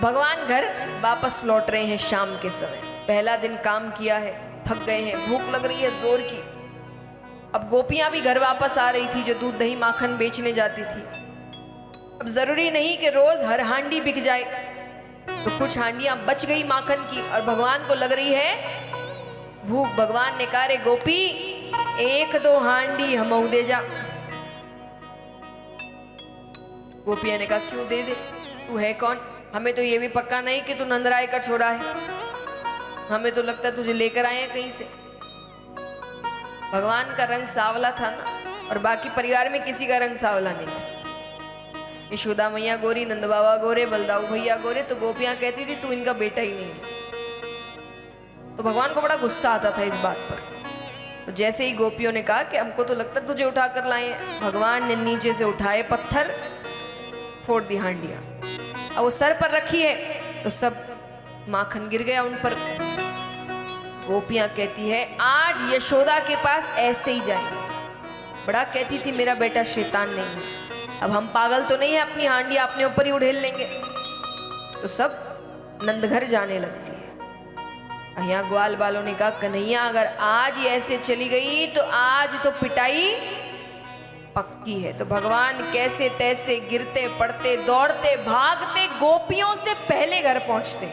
भगवान घर वापस लौट रहे हैं शाम के समय। पहला दिन काम किया है, थक गए हैं, भूख लग रही है जोर की। अब गोपियां भी घर वापस आ रही थी जो दूध दही माखन बेचने जाती थी। अब जरूरी नहीं कि रोज हर हांडी बिक जाए, तो कुछ हांडियां बच गई माखन की और भगवान को लग रही है भूख। भगवान ने कहा रे गोपी, एक दो हांडी हमऊ दे जा। गोपिया ने कहा क्यों दे दे, तू है कौन? हमें तो ये भी पक्का नहीं कि तू नंदराय का छोरा है, हमें तो लगता है तुझे लेकर आए हैं कहीं से। भगवान का रंग सावला था ना, और बाकी परिवार में किसी का रंग सावला नहीं था। यशोदा मैया गोरी, नंद बाबा गोरे, बलदाऊ भैया गोरे, तो गोपियां कहती थी तू इनका बेटा ही नहीं है। तो भगवान को बड़ा गुस्सा आता था इस बात पर। तो जैसे ही गोपियों ने कहा कि हमको तो लगता तुझे उठा कर लाए हैं, भगवान ने नीचे से उठाए पत्थर, फोड़ दी हांडिया। अब वो सर पर रखी है तो सब माखन गिर गया उन पर। गोपियां कहती है आज यशोदा के पास ऐसे ही जाएंगे। बड़ा कहती थी मेरा बेटा शैतान नहीं है, अब हम पागल तो नहीं है अपनी हांडिया अपने ऊपर ही उड़ेल लेंगे। तो सब नंदघर जाने लगती है। यहाँ ग्वाल वालों ने कहा कन्हैया अगर आज ही ऐसे चली गई तो आज तो पिटाई पक्की है। तो भगवान कैसे तैसे गिरते पड़ते दौड़ते भागते गोपियों से पहले घर पहुंचते।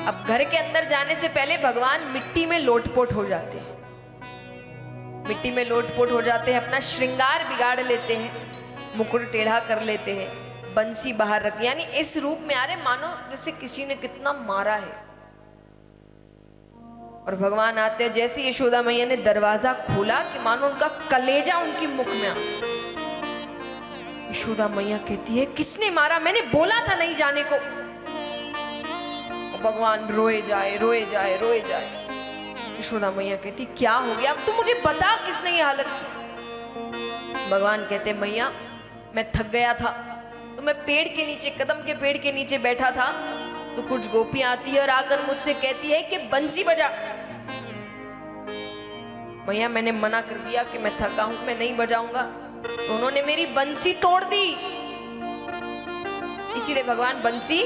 अब घर के अंदर जाने से पहले भगवान मिट्टी में लोटपोट हो जाते हैं, मिट्टी में लोटपोट हो जाते हैं, अपना श्रृंगार बिगाड़ लेते हैं, मुकुट टेढ़ा कर लेते हैं, बंसी बाहर रखती, यानी इस रूप में आ रहे मानो जैसे किसी ने कितना मारा है। और भगवान आते हैं, जैसे यशोदा मैया ने दरवाजा खोला कि मानो उनका कलेजा उनकी मुख में आ। यशोदा मैया कहती है किसने मारा, मैंने बोला था नहीं जाने को। भगवान रोए जाए रोए जाए रोए जाए। यशोदा मैया कहती क्या हो गया, अब तू मुझे बता किसने ये हालत की। भगवान कहते मैया मैं थक गया था तो मैं पेड़ के नीचे, कदम के पेड़ के नीचे बैठा था, तो कुछ गोपियां आती है और आकर मुझसे कहती है कि बंसी बजा। मैया मैंने मना कर दिया कि मैं थका हूं, मैं नहीं बजाऊंगा, तो उन्होंने मेरी बंसी तोड़ दी। इसीलिए भगवान बंसी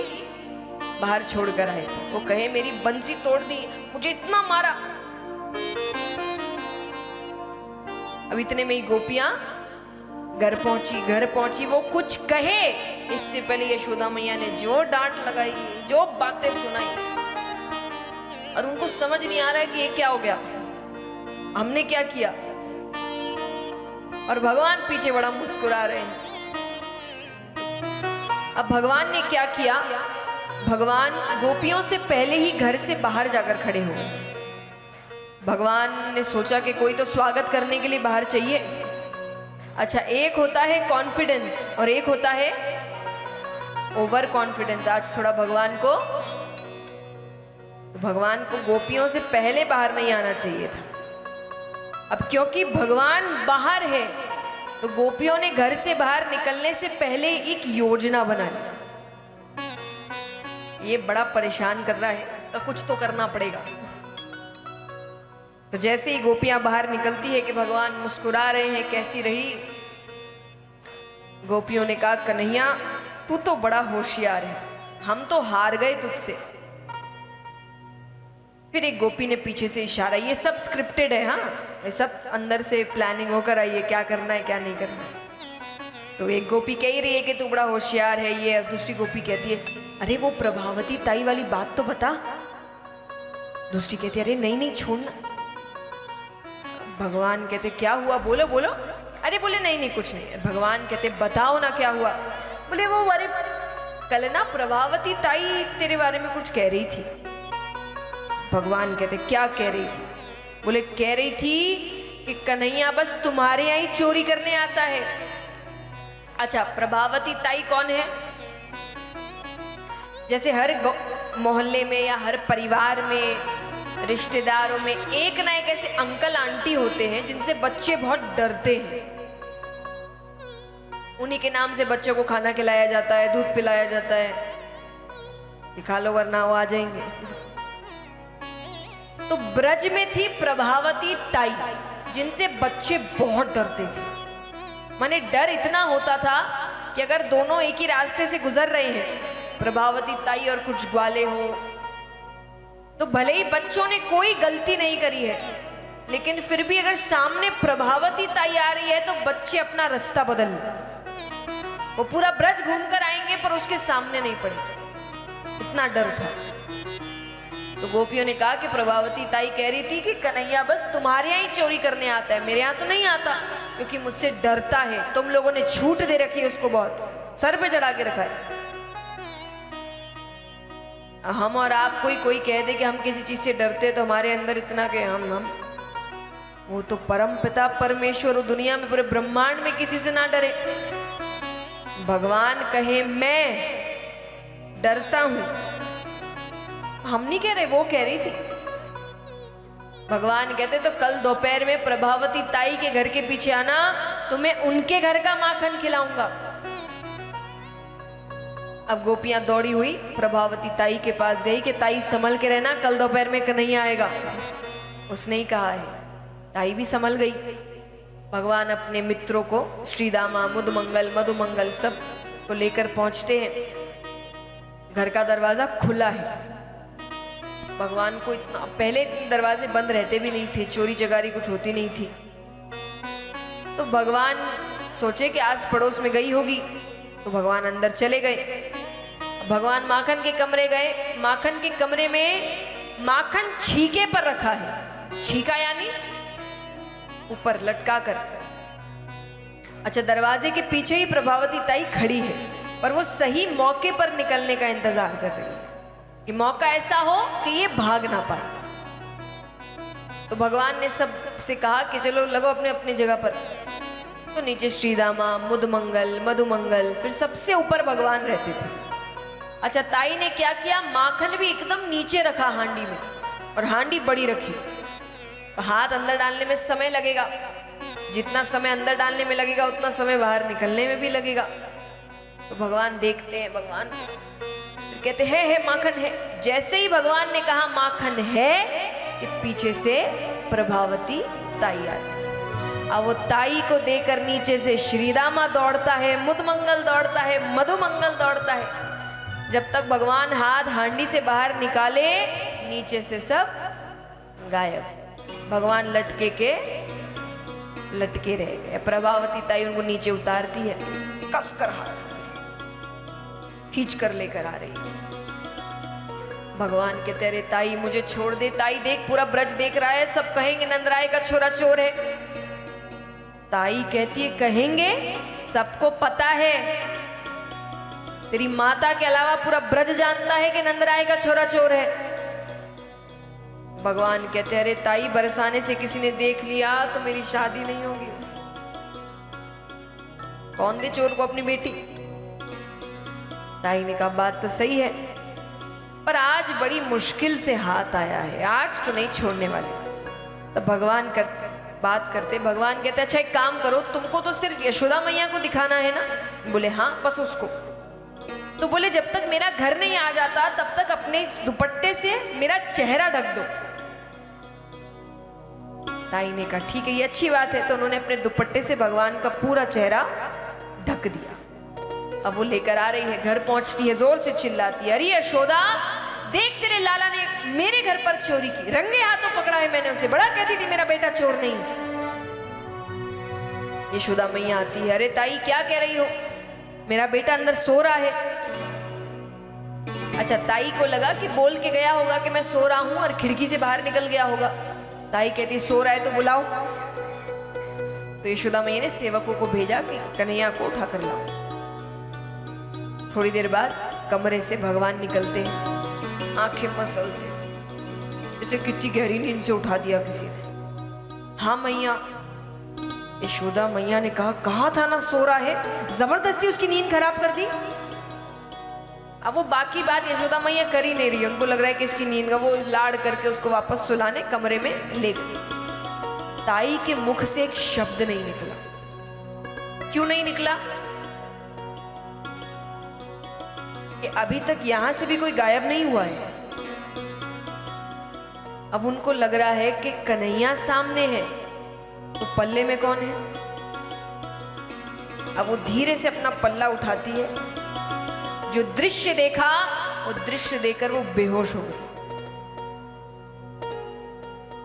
बाहर छोड़कर आए थे। वो कहे मेरी बंसी तोड़ दी, मुझे इतना मारा। अब इतने में ही गोपियां घर पहुंची। वो कुछ कहे इससे पहले यशोदा मैया ने जो डांट लगाई, जो बातें सुनाई, और उनको समझ नहीं आ रहा है कि ये क्या हो गया, हमने क्या किया। और भगवान पीछे बड़ा मुस्कुरा रहे हैं। अब भगवान ने क्या किया, भगवान गोपियों से पहले ही घर से बाहर जाकर खड़े हो गए। भगवान ने सोचा कि कोई तो स्वागत करने के लिए बाहर चाहिए। अच्छा, एक होता है कॉन्फिडेंस और एक होता है ओवर कॉन्फिडेंस। आज थोड़ा भगवान को गोपियों से पहले बाहर नहीं आना चाहिए था। अब क्योंकि भगवान बाहर है तो गोपियों ने घर से बाहर निकलने से पहले एक योजना बना ली। ये बड़ा परेशान कर रहा है तो कुछ तो करना पड़ेगा। तो जैसे ही गोपियां बाहर निकलती है कि भगवान मुस्कुरा रहे हैं, कैसी रही। गोपियों ने कहा कन्हैया तू तो बड़ा होशियार है, हम तो हार गए तुझसे। फिर एक गोपी ने पीछे से इशारा, ये सब स्क्रिप्टेड है, हाँ ये सब अंदर से प्लानिंग होकर आई है, क्या करना है क्या नहीं करना है। तो एक गोपी कह रही है कि तू बड़ा होशियार है ये, दूसरी गोपी कहती है अरे वो प्रभावती ताई वाली बात तो बता। दूसरी कहती है अरे नहीं छोड़ना। भगवान कहते क्या हुआ, बोलो बोलो। अरे बोले नहीं कुछ नहीं। भगवान कहते बताओ ना क्या हुआ। बोले वो अरे कल ना प्रभावती ताई तेरे बारे में कुछ कह रही थी। भगवान कहते क्या कह रही थी। बोले कह रही थी कि कन्हैया बस तुम्हारे यहाँ ही चोरी करने आता है। अच्छा, प्रभावती ताई कौन है? जैसे हर मोहल्ले में या हर परिवार में, रिश्तेदारों में एक ना एक ऐसे अंकल आंटी होते हैं जिनसे बच्चे बहुत डरते हैं। उन्हीं के नाम से बच्चों को खाना खिलाया जाता है, दूध पिलाया जाता है, दिखा लो वरना वो आ जाएंगे। तो ब्रज में थी प्रभावती ताई जिनसे बच्चे बहुत डरते थे। माने डर इतना होता था कि अगर दोनों एक ही रास्ते से गुजर रहे हैं, प्रभावती ताई और कुछ ग्वाले हो, तो भले ही बच्चों ने कोई गलती नहीं करी है, लेकिन फिर भी अगर सामने प्रभावती ताई आ रही है तो बच्चे अपना रास्ता बदल लें। वो पूरा ब्रज घूमकर आएंगे पर उसके सामने नहीं पड़े, इतना डर था। तो गोपियों ने कहा कि प्रभावती ताई कह रही थी कि कन्हैया बस तुम्हारे यहाँ ही चोरी करने आता है, मेरे यहाँ तो नहीं आता, क्योंकि मुझसे डरता है। तुम लोगों ने छूट दे रखी है उसको, बहुत सर पे चढ़ा के रखा है। हम और आप कोई कह दे कि हम किसी चीज से डरते तो हमारे अंदर इतना कि हम वो तो परम पिता परमेश्वर दुनिया में पूरे ब्रह्मांड में किसी से ना डरे। भगवान कहे मैं डरता हूं, हम नहीं कह रहे, वो कह रही थी। भगवान कहते तो कल दोपहर में प्रभावती ताई के घर के पीछे आना, तुम्हें उनके घर का माखन खिलाऊंगा। अब गोपियां दौड़ी हुई प्रभावती ताई के पास गई कि ताई संभल के रहना, कल दोपहर में कन्हैया आएगा। उसने ही कहा है, ताई भी संभल गई। भगवान अपने मित्रों को श्रीदामा, मुदमंगल, मधुमंगल सब को लेकर पहुंचते हैं। घर का दरवाजा खुला है। भगवान को इतना, पहले दरवाजे बंद रहते भी नहीं थे, चोरी चकारी कुछ होती नहीं थी। तो भगवान सोचे कि आस पड़ोस में गई होगी, तो भगवान अंदर चले गए। भगवान माखन के कमरे गए। माखन के कमरे में माखन छीके पर रखा है। छीका यानी ऊपर लटका कर। अच्छा, दरवाजे के पीछे ही प्रभावती ताई खड़ी है, पर वो सही मौके पर निकलने का इंतजार कर रही है कि मौका ऐसा हो कि ये भाग ना पाए। तो भगवान ने सबसे कहा कि चलो लगो अपने अपनी जगह पर। तो नीचे श्रीदामा, मुदमंगल, मधुमंगल, फिर सबसे ऊपर भगवान रहते थे। अच्छा, ताई ने क्या किया, माखन भी एकदम नीचे रखा हांडी में, और हांडी बड़ी रखी। हाथ अंदर डालने में समय लगेगा, जितना समय अंदर डालने में लगेगा उतना समय बाहर निकलने में भी लगेगा। तो भगवान देखते हैं, भगवान कहते है माखन है। जैसे ही भगवान ने कहा माखन है कि पीछे से प्रभावती ताई आती। अब वो ताई को देकर नीचे से श्रीदामा दौड़ता है, मुदमंगल दौड़ता है, मधुमंगल दौड़ता है। जब तक भगवान हाथ हांडी से बाहर निकाले, नीचे से सब गायब। भगवान लटके रह गए। प्रभावती ताई उनको नीचे उतारती है, कसकर हाथ खींच कर लेकर आ रही है। भगवान कहते अरे ताई मुझे छोड़ दे, ताई देख पूरा ब्रज देख रहा है, सब कहेंगे नंदराय का छोरा चोर है। ताई कहती है कहेंगे, सबको पता है, तेरी माता के अलावा पूरा ब्रज जानता है कि नंदराय का छोरा चोर है। भगवान कहते अरे ताई बरसाने से किसी ने देख लिया तो मेरी शादी नहीं होगी। कौन दे चोर को अपनी बेटी। ताई ने कहा बात तो सही है, पर आज बड़ी मुश्किल से हाथ आया है, आज तो नहीं छोड़ने वाले। तब भगवान बात करते, भगवान कहते अच्छा एक काम करो, तुमको तो सिर्फ यशोदा मैया को दिखाना है ना। बोले हाँ बस उसको। तो बोले जब तक मेरा घर नहीं आ जाता तब तक अपने दुपट्टे से मेरा चेहरा ढक दो। ताई ने कहा ठीक है ये अच्छी बात है। तो उन्होंने अपने दुपट्टे से भगवान का पूरा चेहरा ढक दिया। अब वो लेकर आ रही है, घर पहुंचती है, जोर से चिल्लाती है अरे यशोदा देख तेरे लाला ने मेरे घर पर चोरी की, रंगे हाथों पकड़ा है मैंने उसे, बड़ा कहती थी मेरा बेटा चोर नहीं। यशोदा मैया आती है, अरे ताई क्या कह रही हो, मेरा बेटा अंदर सो रहा है। अच्छा, ताई को लगा कि बोल के गया होगा कि मैं सो रहा हूं और खिड़की से बाहर निकल गया होगा। ताई कहती सो रहा है तो बुलाओ। तो यशोदा मैया ने सेवकों को भेजा कि कन्हैया को उठा कर लाओ। थोड़ी देर बाद कमरे से भगवान निकलते हैं, आंखें मसलते, जैसे कितनी गहरी नींद से उठा दिया किसी ने। हाँ मैया। यशोदा मैया ने कहा था ना सो रहा है, जबरदस्ती उसकी नींद खराब कर दी। अब वो बाकी बात यशोदा मैया कर ही नहीं रही, उनको लग रहा है कि इसकी नींद का, वो लाड़ करके उसको वापस सुलाने कमरे में ले गई। ताई के मुख से एक शब्द नहीं निकला। क्यों नहीं निकला? कि अभी तक यहां से भी कोई गायब नहीं हुआ है। अब उनको लग रहा है कि कन्हैया सामने है, तो पल्ले में कौन है। अब वो धीरे से अपना पल्ला उठाती है, जो दृश्य देखा वो दृश्य देखकर वो बेहोश हो गई।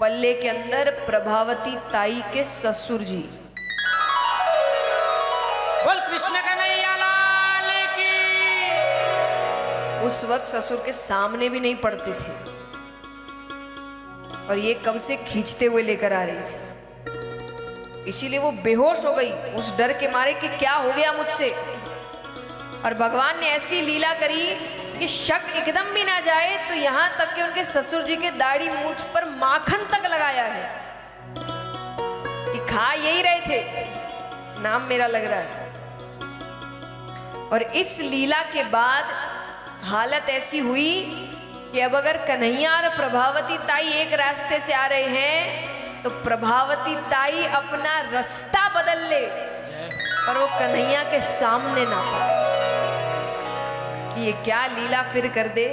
पल्ले के अंदर प्रभावती ताई के ससुर जी। बोल कृष्ण कन्हैया लाल की। उस वक्त ससुर के सामने भी नहीं पड़ते थे और ये कब से खींचते हुए लेकर आ रही थी, इसीलिए वो बेहोश हो गई उस डर के मारे कि क्या हो गया मुझसे। और भगवान ने ऐसी लीला करी कि शक एकदम भी ना जाए, तो यहां तक कि उनके ससुर जी के दाढ़ी मूछ पर माखन तक लगाया है कि खा यही रहे थे, नाम मेरा लग रहा है। और इस लीला के बाद हालत ऐसी हुई कि अब अगर कन्हैया और प्रभावती ताई एक रास्ते से आ रहे हैं तो प्रभावती ताई अपना रास्ता बदल ले पर वो कन्हैया के सामने ना पाए कि ये क्या लीला फिर कर दे।